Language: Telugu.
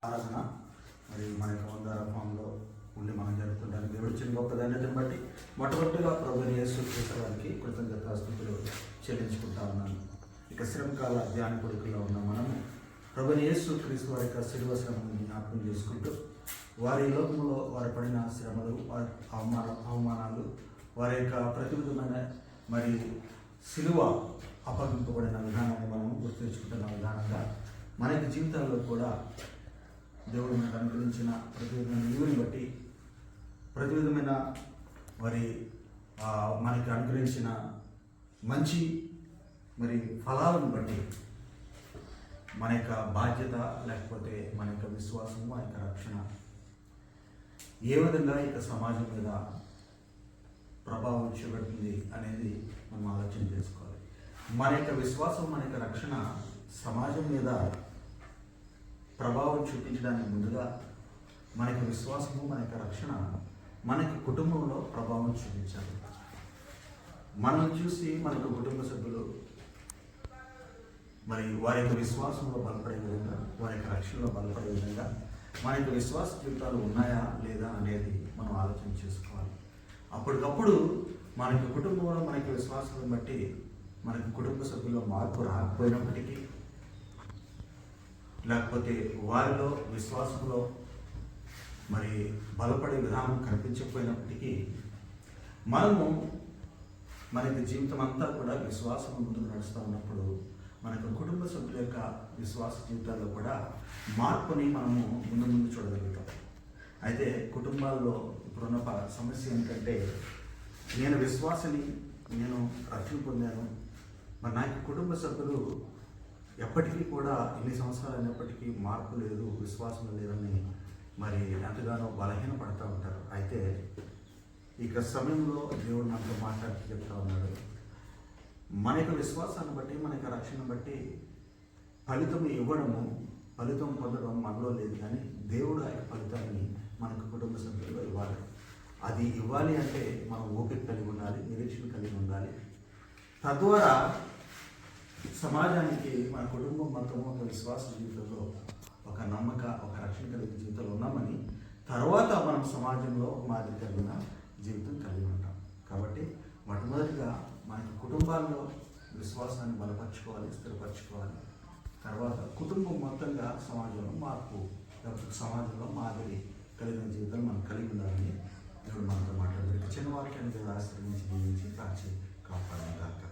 ఆరాధన మరి మన యొక్క వందార ఫామ్లో ఉండి మనం జరుగుతుంటానికి దేవుడు చిన్న గొప్ప ధన్యతను బట్టి మొట్టమొదటిగా ప్రభుని యేసు క్రీస్తు వారికి కృతజ్ఞతాస్తుతులు చెల్లించుకుంటా ఉన్నాను. ఇక శ్రమకాల ధ్యాన కొడుకుల్లో ఉన్న మనము ప్రభుని యేసు క్రీస్తు వారి యొక్క శిలువ శ్రమను జ్ఞాపకం చేసుకుంటూ వారి లోకంలో వారు పడిన శ్రమలు, వారి అవమానాలు, వారి యొక్క ప్రతివిధమైన మరి శిలువ అప్పగింపబడిన విధానాన్ని మనం గుర్తు తెచ్చుకుంటున్న విధానంగా మన యొక్క జీవితాల్లో కూడా దేవుడు మనకు అనుగ్రహించిన ప్రతి విధమైన ఈవుని బట్టి, ప్రతి విధమైన మరి మనకి అనుగ్రహించిన మంచి మరి ఫలాలను బట్టి మన యొక్క బాధ్యత లేకపోతే మన యొక్క విశ్వాసము, మన యొక్క రక్షణ ఏ విధంగా ఇక సమాజం మీద ప్రభావం చూపెడుతుంది అనేది మనం ఆలోచన చేసుకోవాలి. మన యొక్క విశ్వాసం, మన యొక్క రక్షణ సమాజం మీద ప్రభావం చూపించడానికి ముందుగా మన యొక్క విశ్వాసము, మన యొక్క రక్షణ మన యొక్క కుటుంబంలో ప్రభావం చూపించాలి. మనం చూసి మన యొక్క కుటుంబ సభ్యులు మరి వారి యొక్క విశ్వాసంలో బలపడే విధంగా, వారి యొక్క రక్షణలో బలపడే విధంగా మన యొక్క విశ్వాస జీవితాలు ఉన్నాయా లేదా అనేది మనం ఆలోచన చేసుకోవాలి. అప్పటికప్పుడు మన యొక్క కుటుంబంలో మన యొక్క విశ్వాసాలను బట్టి మనకి కుటుంబ సభ్యుల్లో మార్పు రాకపోయినప్పటికీ, లేకపోతే వారిలో విశ్వాసంలో మరి బలపడే విధానం కనిపించకపోయినప్పటికీ మనము మన యొక్క జీవితం అంతా కూడా విశ్వాసం ముందుకు నడుస్తూ ఉన్నప్పుడు మన యొక్క కుటుంబ సభ్యుల యొక్క విశ్వాస జీవితాల్లో కూడా మార్పుని మనము ముందు చూడగలుగుతాం. అయితే కుటుంబాల్లో ఇప్పుడున్న సమస్య ఏంటంటే, నేను విశ్వాసని, నేను రక్షణ పొందాను, మరి నా యొక్క కుటుంబ సభ్యులు ఎప్పటికీ కూడా ఎన్ని సంవత్సరాలు అయినప్పటికీ మార్పు లేదు, విశ్వాసం లేదని మరి ఎంతగానో బలహీనపడుతూ ఉంటారు. అయితే ఇక సమయంలో దేవుడు మనతో మాట్లాడుతూ చెప్తా ఉన్నాడు, మన యొక్క విశ్వాసాన్ని బట్టి, మన యొక్క రక్షణ బట్టి ఫలితం ఇవ్వడము, ఫలితం పొందడం మనలో లేదు, కానీ దేవుడు ఆ యొక్క ఫలితాన్ని మనకు కుటుంబ సభ్యుల్లో ఇవ్వాలి. అది ఇవ్వాలి అంటే మనం ఓపిక కలిగి ఉండాలి, నిరీక్షణ కలిగి ఉండాలి. తద్వారా సమాజానికి మన కుటుంబం మొత్తము ఒక విశ్వాస జీవితంలో, ఒక నమ్మక, ఒక రక్షణ కలిగిన జీవితంలో ఉన్నామని తర్వాత మనం సమాజంలో మాదిరి కలిగిన జీవితం కలిగి ఉంటాం. కాబట్టి మొట్టమొదటిగా మనకి కుటుంబాల్లో విశ్వాసాన్ని బలపరచుకోవాలి, స్థిరపరచుకోవాలి. తర్వాత కుటుంబం మొత్తంగా సమాజంలో మార్పు, లేకపోతే సమాజంలో మాదిరి కలిగిన జీవితాలు మనం కలిగి ఉండాలని దేవుడు మనతో మాట్లాడారు. చిన్న వాక్యాన్ని ఆశ్రయించి కాచి కాపాడాలి.